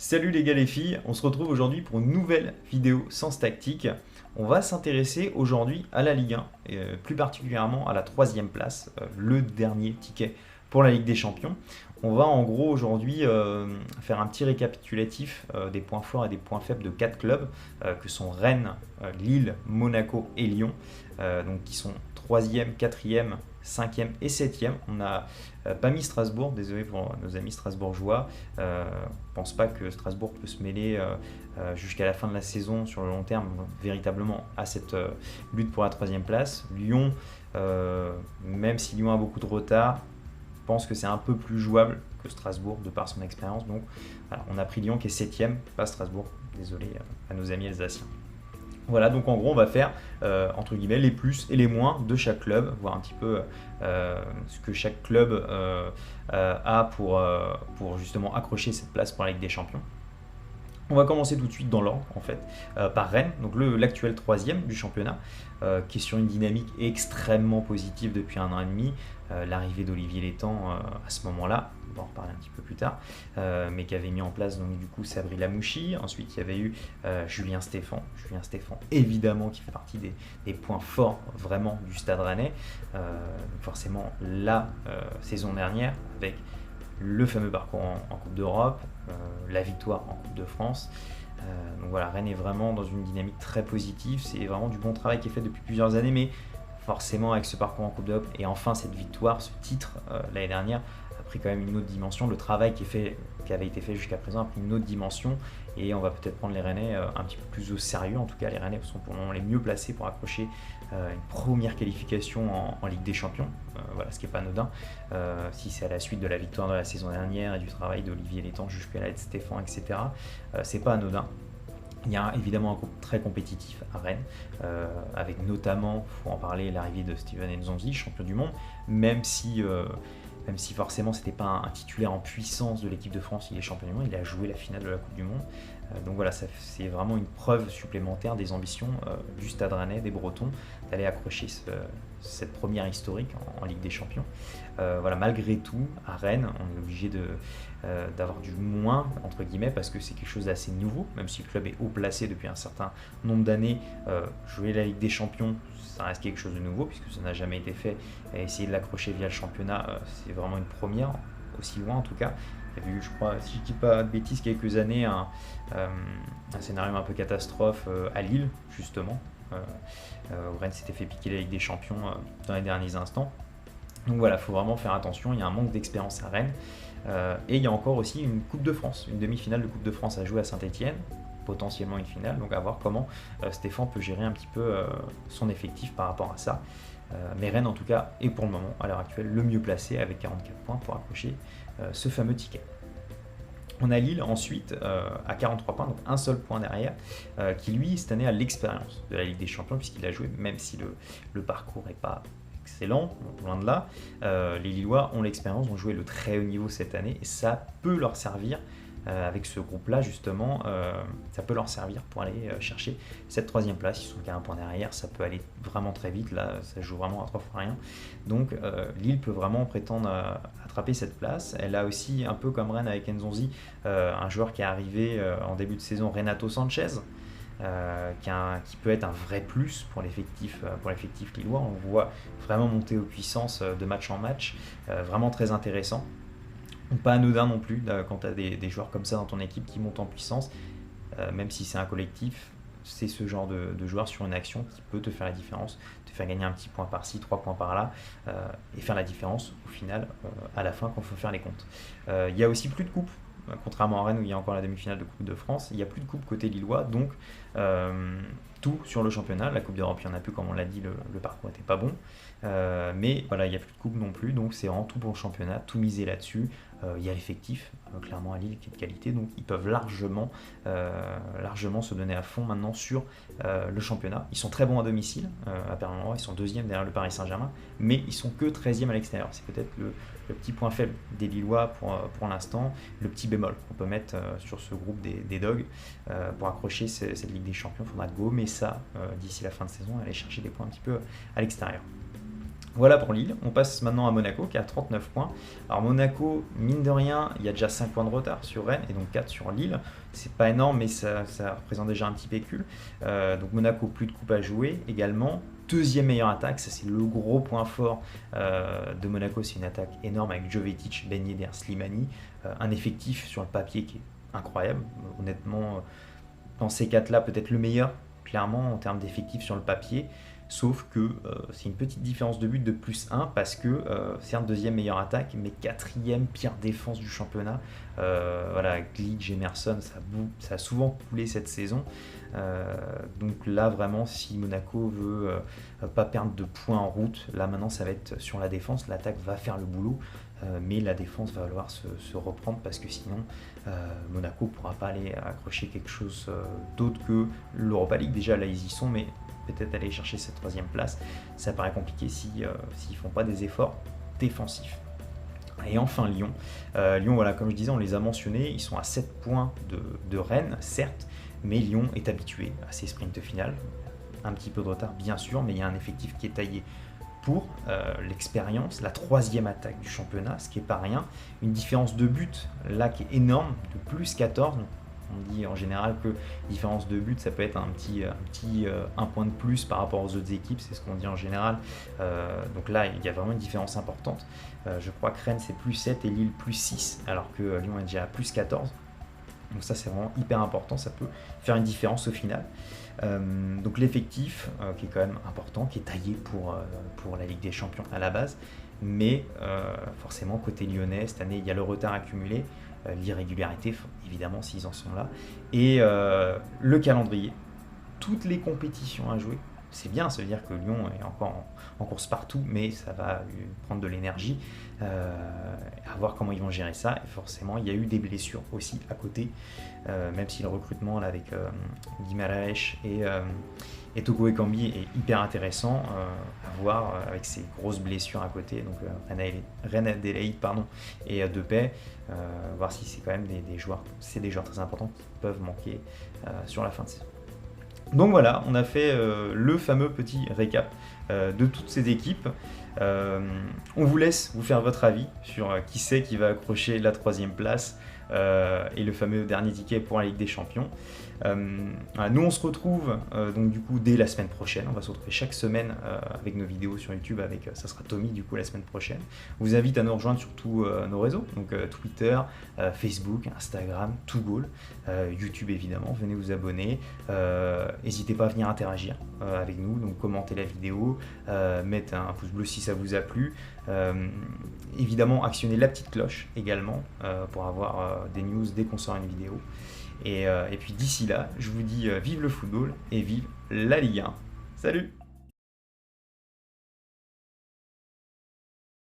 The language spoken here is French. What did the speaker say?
Salut les gars les filles, on se retrouve aujourd'hui pour une nouvelle vidéo Sens Tactique. On va s'intéresser aujourd'hui à la Ligue 1, et plus particulièrement à la troisième place, le dernier ticket pour la Ligue des Champions. On va en gros aujourd'hui faire un petit récapitulatif des points forts et des points faibles de 4 clubs que sont Rennes, Lille, Monaco et Lyon, donc qui sont troisième, quatrième, cinquième et septième. On n'a pas mis Strasbourg, désolé pour nos amis strasbourgeois. Je ne pense pas que Strasbourg peut se mêler jusqu'à la fin de la saison sur le long terme véritablement à cette lutte pour la troisième place. Lyon, même si Lyon a beaucoup de retard, je pense que c'est un peu plus jouable que Strasbourg de par son expérience. Donc voilà, on a pris Lyon qui est septième, pas Strasbourg. Désolé à nos amis alsaciens. Voilà, donc en gros, on va faire entre guillemets les plus et les moins de chaque club, voir un petit peu ce que chaque club a pour justement accrocher cette place pour la Ligue des Champions. On va commencer tout de suite dans l'ordre en fait par Rennes, donc l'actuel troisième du championnat, qui est sur une dynamique extrêmement positive depuis un an et demi. L'arrivée d'Olivier Létang à ce moment-là, on va en reparler un petit peu plus tard, mais qui avait mis en place donc du coup Sabri Lamouchi. Ensuite il y avait eu Julien Stéphan, évidemment qui fait partie des points forts vraiment du Stade Rennais. Forcément la saison dernière avec le fameux parcours en Coupe d'Europe, la victoire en Coupe de France. Donc voilà, Rennes est vraiment dans une dynamique très positive. C'est vraiment du bon travail qui est fait depuis plusieurs années, mais forcément avec ce parcours en Coupe d'Europe et enfin cette victoire, ce titre l'année dernière a pris quand même une autre dimension. Le travail qui avait été fait jusqu'à présent a pris une autre dimension et on va peut-être prendre les Rennais un petit peu plus au sérieux. En tout cas, les Rennais sont pour le moment les mieux placés pour accrocher une première qualification en Ligue des Champions. Voilà, ce qui n'est pas anodin. Si c'est à la suite de la victoire de la saison dernière et du travail d'Olivier Létang jusqu'à là de Stéphane, etc., c'est pas anodin. Il y a évidemment un groupe très compétitif à Rennes, avec notamment, il faut en parler, l'arrivée de Steven Nzonzi, champion du monde, même si forcément c'était pas un titulaire en puissance de l'équipe de France, il est champion du monde, il a joué la finale de la Coupe du Monde. Donc voilà, c'est vraiment une preuve supplémentaire des ambitions du Stade Rennais, des Bretons, d'aller accrocher cette première historique en Ligue des Champions. Voilà, malgré tout, à Rennes, on est obligé d'avoir du moins, entre guillemets, parce que c'est quelque chose d'assez nouveau, même si le club est haut placé depuis un certain nombre d'années. Jouer la Ligue des Champions, ça reste quelque chose de nouveau, puisque ça n'a jamais été fait. Et essayer de l'accrocher via le championnat, c'est vraiment une première, aussi loin en tout cas. Il y a eu, je crois, si je ne dis pas de bêtises, quelques années, un scénario un peu catastrophe à Lille, justement, où Rennes s'était fait piquer la Ligue des Champions dans les derniers instants. Donc voilà, il faut vraiment faire attention, il y a un manque d'expérience à Rennes. Et il y a encore aussi une Coupe de France, une demi-finale de Coupe de France à jouer à Saint-Etienne, potentiellement une finale, donc à voir comment Stéphane peut gérer un petit peu son effectif par rapport à ça. Mais Rennes en tout cas est pour le moment, à l'heure actuelle, le mieux placé avec 44 points pour accrocher ce fameux ticket. On a Lille ensuite à 43 points, donc un seul point derrière, qui lui cette année a l'expérience de la Ligue des Champions puisqu'il a joué, même si le parcours n'est pas excellent, loin de là. Les Lillois ont l'expérience, ont joué le très haut niveau cette année et ça peut leur servir. Avec ce groupe-là, justement, ça peut leur servir pour aller chercher cette troisième place. Ils sont qu'à un point derrière, ça peut aller vraiment très vite. Là, ça joue vraiment à 3 fois rien. Donc, Lille peut vraiment prétendre à attraper cette place. Elle a aussi, un peu comme Rennes avec Nzonzi, un joueur qui est arrivé en début de saison, Renato Sanchez, qui peut être un vrai plus pour l'effectif lillois. On le voit vraiment monter aux puissances de match en match, vraiment très intéressant. Pas anodin non plus quand tu as des joueurs comme ça dans ton équipe qui montent en puissance, même si c'est un collectif, c'est ce genre de joueur sur une action qui peut te faire la différence, te faire gagner un petit point par-ci, 3 points par-là, et faire la différence au final à la fin quand il faut faire les comptes. Il y a aussi plus de coupes, contrairement à Rennes où il y a encore la demi-finale de Coupe de France, il n'y a plus de coupes côté lillois, donc tout sur le championnat. La Coupe d'Europe, il n'y en a plus, comme on l'a dit, le parcours n'était pas bon. Mais voilà, il n'y a plus de coupe non plus, donc c'est vraiment tout pour le championnat, tout misé là-dessus. Il y a l'effectif, clairement à Lille, qui est de qualité, donc ils peuvent largement se donner à fond maintenant sur le championnat. Ils sont très bons à domicile, à Perpignan, ils sont deuxième derrière le Paris Saint-Germain, mais ils sont que 13e à l'extérieur. C'est peut-être le petit point faible des Lillois pour l'instant, le petit bémol qu'on peut mettre sur ce groupe des Dogs. Pour accrocher cette Ligue des Champions, il faudra gommer ça d'ici la fin de saison et aller chercher des points un petit peu à l'extérieur. Voilà pour Lille. On passe maintenant à Monaco qui a 39 points. Alors Monaco, mine de rien, il y a déjà 5 points de retard sur Rennes et donc 4 sur Lille. C'est pas énorme, mais ça représente déjà un petit pécule. Donc Monaco, plus de coupes à jouer également. Deuxième meilleure attaque, ça c'est le gros point fort de Monaco. C'est une attaque énorme avec Jovetic, Ben Yedder, Slimani. Un effectif sur le papier qui est incroyable. Honnêtement, dans ces 4-là, peut-être le meilleur, clairement, en termes d'effectifs sur le papier. Sauf que c'est une petite différence de but de plus 1 parce que c'est un deuxième meilleure attaque, mais quatrième pire défense du championnat. Voilà, Glitch, Emerson, ça a souvent coulé cette saison. Donc là, vraiment, si Monaco veut pas perdre de points en route, là maintenant, ça va être sur la défense. L'attaque va faire le boulot, mais la défense va falloir se reprendre parce que sinon, Monaco ne pourra pas aller accrocher quelque chose d'autre que l'Europa League. Déjà, là, ils y sont, mais peut-être aller chercher cette troisième place, ça paraît compliqué s'ils ne font pas des efforts défensifs. Et enfin Lyon. Lyon, voilà, comme je disais, on les a mentionnés, ils sont à 7 points de Rennes, certes, mais Lyon est habitué à ces sprints finales. Un petit peu de retard, bien sûr, mais il y a un effectif qui est taillé pour l'expérience, la troisième attaque du championnat, ce qui n'est pas rien. Une différence de but, là, qui est énorme, de plus 14. On dit en général que différence de but, ça peut être un point de plus par rapport aux autres équipes, c'est ce qu'on dit en général. Donc là, il y a vraiment une différence importante. Je crois que Rennes, c'est plus 7 et Lille, plus 6, alors que Lyon est déjà à plus 14. Donc ça, c'est vraiment hyper important, ça peut faire une différence au final. Donc l'effectif, qui est quand même important, qui est taillé pour la Ligue des Champions à la base. Mais forcément, côté lyonnais, cette année, il y a le retard accumulé. L'irrégularité, évidemment, s'ils en sont là, et le calendrier, toutes les compétitions à jouer. C'est bien, ça veut dire que Lyon est encore en course partout, mais ça va prendre de l'énergie, à voir comment ils vont gérer ça. Et forcément, il y a eu des blessures aussi à côté, même si le recrutement là, avec Guimaraes et Toko Ekambi est hyper intéressant à voir avec ces grosses blessures à côté, donc Reine Adélaïde et Depay, voir si c'est quand même des joueurs très importants qui peuvent manquer sur la fin de saison. Donc voilà, on a fait le fameux petit récap de toutes ces équipes. On vous laisse vous faire votre avis sur qui c'est qui va accrocher la troisième place et le fameux dernier ticket pour la Ligue des Champions. Voilà, nous on se retrouve donc du coup dès la semaine prochaine. On va se retrouver chaque semaine avec nos vidéos sur YouTube. Ça sera Tommy du coup la semaine prochaine. On vous invite à nous rejoindre sur tous nos réseaux, donc Twitter, Facebook, Instagram, Togoal, YouTube évidemment. Venez vous abonner. N'hésitez pas à venir interagir avec nous, donc commentez la vidéo, mettez un pouce bleu si ça vous a plu. Évidemment, actionnez la petite cloche également pour avoir des news dès qu'on sort une vidéo. Et puis d'ici là, je vous dis vive le football et vive la Ligue 1. Salut!